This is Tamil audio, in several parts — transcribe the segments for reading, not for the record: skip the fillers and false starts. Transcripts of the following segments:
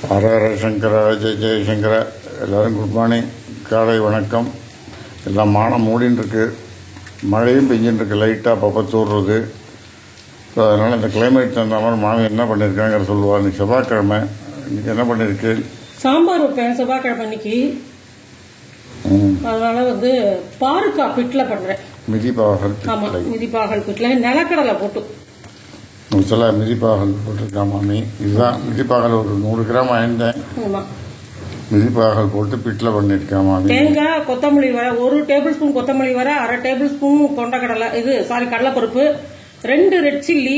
ஹர ஹர சங்கர ஜெய ஜெயசங்கர. எல்லோரும் குட் மார்னிங், காலை வணக்கம். எல்லாம் மானம் மூடின்னு இருக்கு, மழையும் பெஞ்சின்னு இருக்கு, லைட்டாக அப்பப்போ தூர்றது. ஸோ அதனால் இந்த கிளைமேட் தகுந்த மாதிரி மாமி என்ன பண்ணியிருக்காங்கிற சொல்லுவாள். இன்னைக்கு செவ்வாய்க்கிழமை, இன்னைக்கு என்ன பண்ணியிருக்கு? சாம்பார் வைப்பேன் செவ்வாய்க்கிழமை இன்னைக்கு. அதனால பாருக்காய் பிட்டில் பண்ணுறேன். மிதிப்பாகல். ஆமாம், மிதிப்பாகல் பிட்டில் நிலக்கடலை போட்டு சில மிதிப்பாகல் போட்டிருக்கா மாமி. இதுதான் மிதிப்பாகல், ஒரு 100 கிராம் வாங்கிட்டேன். மிதிப்பாகல் போட்டு பிட்டில் பண்ணியிருக்கா மாமி. தேங்காய், கொத்தமல்லி வர 1 டேபிள் ஸ்பூன், கொத்தமல்லி வர 1/2 டேபிள் ஸ்பூன், கொண்டக்கடலை கடலைப்பருப்பு, 2 ரெட் சில்லி,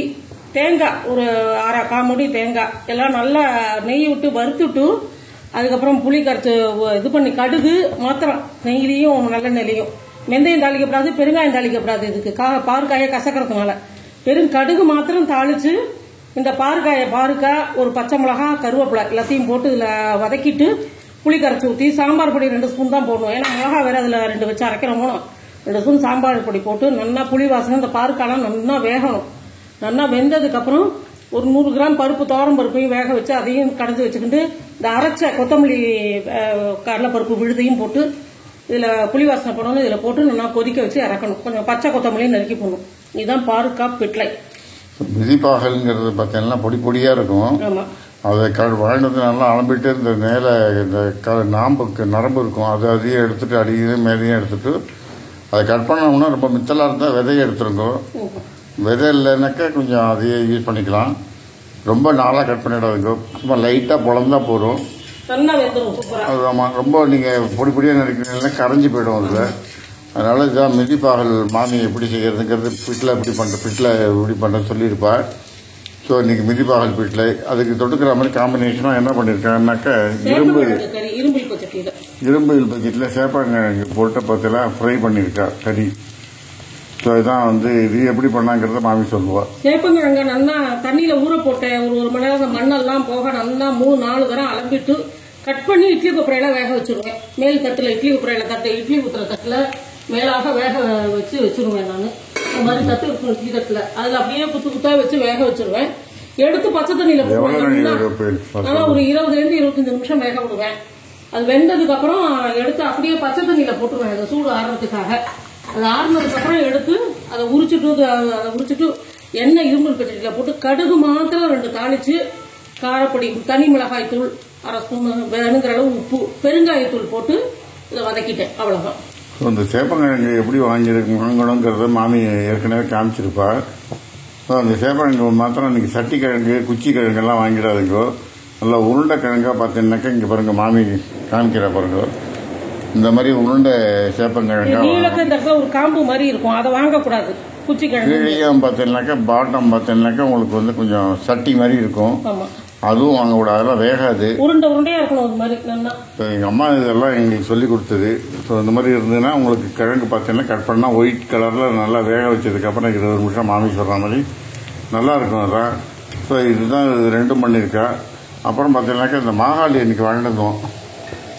தேங்காய் ஒரு 1/4 மூடி தேங்காய் எல்லாம் நல்லா நெய் விட்டு வறுத்துட்டு, அதுக்கப்புறம் புளி கரைச்சி இது பண்ணி, கடுகு மாத்திரம் நெய்யிலையும் நல்ல நெல்லையும், வெந்தயம் தாளிக்கப்படாது, பெருங்காயம் தாளிக்கப்படாது. இதுக்கு பாருக்காயை கசக்கிறதுனால கடுகு மாத்திரம் தாளிச்சு, இந்த பாருக்காய், ஒரு பச்சை மிளகா, கருவேப்பிலை எல்லாத்தையும் போட்டு இதுல வதக்கிட்டு புளி கரைச்சி ஊற்றி, சாம்பார் பொடி 2 ஸ்பூன் தான் போடணும். ஏன்னா மிளகா வேற அதுல 2 வச்சு அரைக்கிறோமோ, 2 ஸ்பூன் சாம்பார் பொடி போட்டு நல்லா புளி வாசனை இந்த பாருக்காலாம் நல்லா வேகணும். நல்லா வெந்ததுக்கு அப்புறம் ஒரு 100 கிராம் பருப்பு, தோரம் பருப்பையும் வேக வச்சு அதையும் கடைஞ்சி வச்சுக்கிட்டு, இந்த அரைச்ச கொத்தமல்லி கடலைப்பருப்பு விழுதையும் போட்டு இதுல புளி வாசனை போடணும். இதுல போட்டு நல்லா கொதிக்க வச்சு இறக்கணும். கொஞ்சம் பச்சை கொத்தமல்லியும் நறுக்கி போடணும். இதுதான் பாருக்காய் பிட்லை. மிதிப்பாகல்ங்கிறது பார்த்தீங்கன்னா பொடி பொடியா இருக்கும். அதை வாழ்ந்தது நல்லா அலம்பிட்டு, இந்த மேலே இந்த நாம்புக்கு நரம்பு இருக்கும், அது அதையும் எடுத்துட்டு அடியும் மேலேயும் எடுத்துட்டு அதை கட் பண்ணோம்னா ரொம்ப மித்தலாக இருந்தால் விதையை எடுத்துருங்க. விதை இல்லைனாக்கா கொஞ்சம் அதையே யூஸ் பண்ணிக்கலாம். ரொம்ப நாளாக கட் பண்ணிடாதுங்க, சும்மா லைட்டாக பொழந்தா போதும். அது ஆமாம், ரொம்ப நீங்கள் பொடி பொடியாக நறுக்கிறீங்கன்னா கரைஞ்சி போயிடும் அதில். அதனால இதுதான் மிதிப்பாகல் மாமி எப்படி செய்யறதுங்கிறது பிட்டில் எப்படி பண்ணுறது சொல்லியிருப்பா. ஸோ இன்னைக்கு மிதிப்பாகல் பிட்டில் அதுக்கு தொட்டுக்கிற மாதிரி காம்பினேஷனாக என்ன பண்ணியிருக்காங்கன்னாக்கா, இரும்பு பக்கெட்டில் சேப்பாங்க போட்டு பார்த்தெல்லாம் ஃப்ரை பண்ணியிருக்கா கறி. ஸோ இதுதான் இது எப்படி பண்ணாங்கிறத மாமி சொல்லுவா. சேப்பங்கிழங்க நல்லா தண்ணியில ஊற போட்டேன். ஒரு மணி நேரம் மண்ணெல்லாம் போக நல்லா 3-4 தரம் அலம்பிட்டு கட் பண்ணி இட்லி குப்பரையில வேக வச்சிருவேன். மேல் தட்டுல இட்லி குப்பரையில இட்லி ஊத்துற தட்டுல மேலாக வேக வச்சு வச்சிருவேன். நான் இந்த மாதிரி தட்டு இருக்கும் இட்லி தட்டுல, அதுல அப்படியே குத்தா வச்சு வேக வச்சிருவேன். எடுத்து பச்சை தண்ணியில போடுவேன். ஒரு 20-25 நிமிஷம் வேக விடுவேன். அது வெந்ததுக்கு அப்புறம் எடுத்து அப்படியே பச்சை தண்ணியில போட்டுருவேன், அதை சூடு ஆறுறதுக்காக. அது ஆறுனதுக்கு அப்புறம் எடுத்து அதை உரிச்சிட்டு எண்ணெய் இரும்பு பச்சடியில போட்டு கடுகு மாத்திரம் 2 தாளிச்சு, காரப்பொடி, தனி மிளகாய் தூள் 1/2 ஸ்பூன், வேணுங்கிற அளவு உப்பு, பெருங்காயத்தூள் போட்டு இதை வதக்கிட்டேன். அவ்வளவுதான். இந்த சேப்பங்கிழங்கு எப்படி வாங்கணுங்கிறத மாமி ஏற்கனவே காமிச்சிருப்பா. ஸோ அந்த சேப்பங்கிழங்கு மாத்திரம் இன்னைக்கு சட்டி கிழங்கு, குச்சி கிழங்கெல்லாம் வாங்கிடாதுங்கோ. நல்லா உருண்டை கிழங்கா பார்த்தீங்கன்னாக்கா இங்கே பாருங்க மாமி காமிக்கிறா பாருங்க. இந்த மாதிரி உருண்டை சேப்பங்கிழங்கா ஒரு காம்பு மாதிரி இருக்கும், அதை வாங்கக்கூடாது. குச்சி கிழங்கு பார்த்தீங்கன்னாக்கா பாட்டம் பார்த்தீங்கன்னாக்கா உங்களுக்கு கொஞ்சம் சட்டி மாதிரி இருக்கும், அதுவும் வாங்கக்கூடாது. அதெல்லாம் வேகாது, உருண்டையா இருக்கணும். ஒரு மாதிரி எங்கள் அம்மா இதெல்லாம் எங்களுக்கு சொல்லி கொடுத்தது. ஸோ இந்த மாதிரி இருந்ததுன்னா உங்களுக்கு கிழங்கு பார்த்தீங்கன்னா கட் பண்ணால் ஒயிட் கலரில் நல்லா வேக வச்சதுக்கப்புறம் 20 நிமிஷம் மாமி சொல்கிற மாதிரி நல்லா இருக்கும் அதெல்லாம். ஸோ இதுதான் 2 பண்ணியிருக்கா. அப்புறம் பார்த்தீங்கன்னாக்கா இந்த மாகாளி இன்னைக்கு வாழ்ந்தோம்,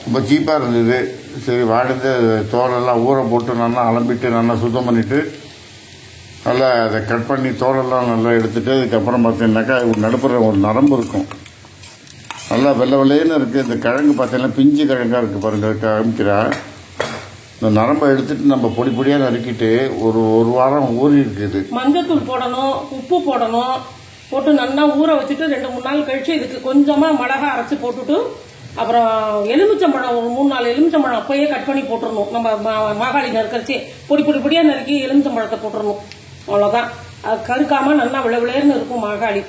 ரொம்ப சீப்பாக இருந்தது. சரி வாழ்ந்து தோலெல்லாம் ஊற போட்டு நல்லா அலம்பிட்டு நல்லா சுத்தம் பண்ணிவிட்டு நல்லா அதை கட் பண்ணி தோலெல்லாம் நல்லா எடுத்துட்டு, அதுக்கப்புறம் பார்த்தீங்கன்னாக்கா நடுப்புற ஒரு நரம்பு இருக்கும், நல்லா வெள்ளை வெள்ளைன்னு இருக்குது. இந்த கிழங்கு பார்த்தீங்கன்னா பிஞ்சு கிழங்கா இருக்குது பாருங்க, காமிக்கிறா. இந்த நரம்பை எடுத்துட்டு நம்ம பொடி பொடியாக நறுக்கிட்டு ஒரு வாரம் ஊறி இருக்குது. மஞ்சத்தூள் போடணும், உப்பு போடணும், போட்டு நல்லா ஊற வச்சுட்டு 2-3 நாள் கழிச்சு இதுக்கு கொஞ்சமா மிளகா அரைச்சி போட்டுட்டு, அப்புறம் எலுமிச்சம்பழம் ஒரு 3-4 எலுமிச்சம்பழம் அப்பயே கட் பண்ணி போட்டுடணும். நம்ம மாகாளி நறுக்கரிச்சு பொடியா நறுக்கி எலுமிச்சம்பழத்தை போட்டுடணும். அவ்வளவுதான். அது கருக்காம நல்லா விளைவிளையர்னு இருக்கும் மாகாளி.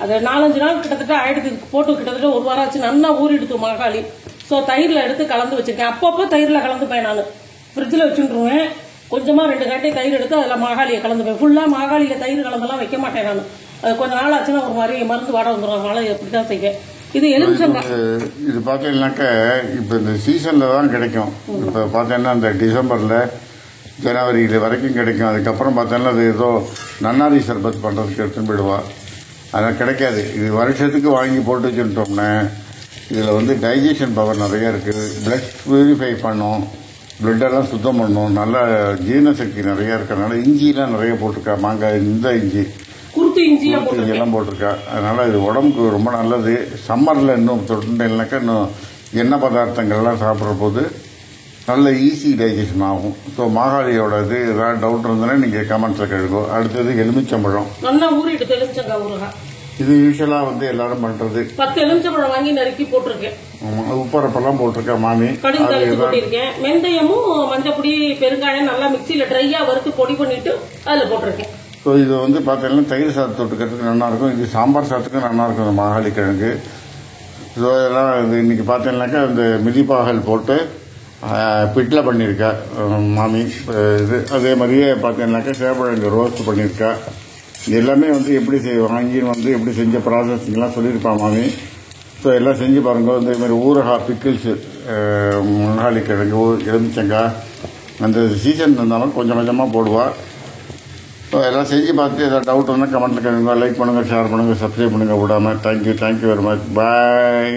அது 4-5 நாள் கிட்டத்தட்ட ஆயிடுத்து போட்டு, கிட்டத்தட்ட 1 வாரம் ஆச்சு. நல்லா ஊறிடுத்து மாகாளி. ஸோ தயிரில் எடுத்து கலந்து வச்சிருக்கேன். அப்பப்போ தயிரில் கலந்துப்பேன். நான் ஃப்ரிட்ஜில் வச்சுருவேன். கொஞ்சமா 2 கரண்டி தயிர் எடுத்து அதில் மாகாளியை கலந்துப்பேன். ஃபுல்லா மாகாளியில தயிர் கலந்தெல்லாம் வைக்க மாட்டேன் நான். அது கொஞ்ச நாள் ஆச்சுன்னா ஒரு மாதிரி மருந்து வாட வந்துடும். அதனால எப்படிதான் செய்வேன். இது எலுமிச்சங்காய். இது பார்த்தீங்கன்னாக்க இப்போ இந்த சீசனில் தான் கிடைக்கும். இப்போ பார்த்தீங்கன்னா இந்த டிசம்பரில் ஜனவரியில் வரைக்கும் கிடைக்கும். அதுக்கப்புறம் பார்த்தோன்னா அது ஏதோ நன்னாரி சர்பத் பண்ணுறதுக்கு எடுத்துன்னு போயிடுவா, அதனால் கிடைக்காது. இது வருஷத்துக்கு வாங்கி போட்டு வச்சுட்டோம்னா இதில் டைஜஷன் பவர் நிறைய இருக்குது. பிளட் பியூரிஃபை பண்ணும், பிளட்டெல்லாம் சுத்தம் பண்ணும், நல்லா ஜீரண சக்தி நிறையா இருக்கிறதுனால இஞ்சிலாம் நிறைய போட்டிருக்கா. மாங்காய் இந்த இஞ்சி உளுத்து இஞ்சியா போட்டிருக்கேன். எல்லாம் போட்டிருக்கா. அதனால இது உடம்புக்கு ரொம்ப நல்லது. சம்மரில் இன்னும் தொட்டுனாக்கா இன்னும் எண்ணெய் பதார்த்தங்கள்லாம் சாப்பிட்ற போது நல்ல ஈஸி டைஜஷன் ஆகும். ஸோ மாகாளியோட இது ஏதாவது டவுட் இருந்ததுன்னா நீங்கள் கமெண்ட்ஸில் கேளுங்க. அடுத்தது எலுமிச்சம்பழம். நல்லா ஊறிட்டு எலுமிச்சங்காய் ஊறுகாய். இது யூஸ்வலாக வந்து எல்லாரும் பண்ணுறது. 10 எலுமிச்சம்பழம் வாங்கி நறுக்கி போட்டிருக்கேன். உப்பரப்பெல்லாம் போட்டிருக்கேன் மாமி. கடுகு தாளிச்சு போட்டிருக்கேன். வெந்தயமும் மஞ்சப்பொடி பெருங்காயம் நல்லா மிக்சியில் ட்ரையாக வறுத்து பொடி பண்ணிட்டு அதில் போட்டிருக்கேன். ஸோ இது வந்து பார்த்தீங்கன்னா தயிர் சாதம் தொட்டுக்கிறதுக்கு நல்லாயிருக்கும். இது சாம்பார் சாதத்துக்கு நல்லாயிருக்கும் இந்த மாகாளி கிழங்கு. ஸோ இதெல்லாம் இது இன்னைக்கு பார்த்தீங்கன்னாக்கா இந்த மிதிப்பாகல் போட்டு பிட்டில் பண்ணியிருக்கா மாமி. இது அதே மாதிரியே பார்த்தீங்கன்னாக்கா சேப்பழங்கு ரோஸ்ட் பண்ணியிருக்கா. இது எல்லாமே வந்து எப்படி வாங்கின்னு வந்து எப்படி செஞ்ச ப்ராசஸிங்லாம் சொல்லியிருப்பா மாமி. ஸோ எல்லாம் செஞ்சு பாருங்க. இந்த மாதிரி ஊறுகாய் பிக்கிள்ஸு மாகாளி கிழங்கு எலுமிச்சங்காய் அந்த சீசன் இருந்தாலும் கொஞ்சம் கொஞ்சமாக போடுவாள். ஸோ எல்லாம் செஞ்சு பார்த்து ஏதாவது டவுட் இருந்தால் கமெண்ட்டில் கேளுங்க. லைக் பண்ணுங்கள், ஷேர் பண்ணுங்கள், சப்ஸ்கிரைப் பண்ணுங்கள் விடாமல். Thank you very much. பாய்.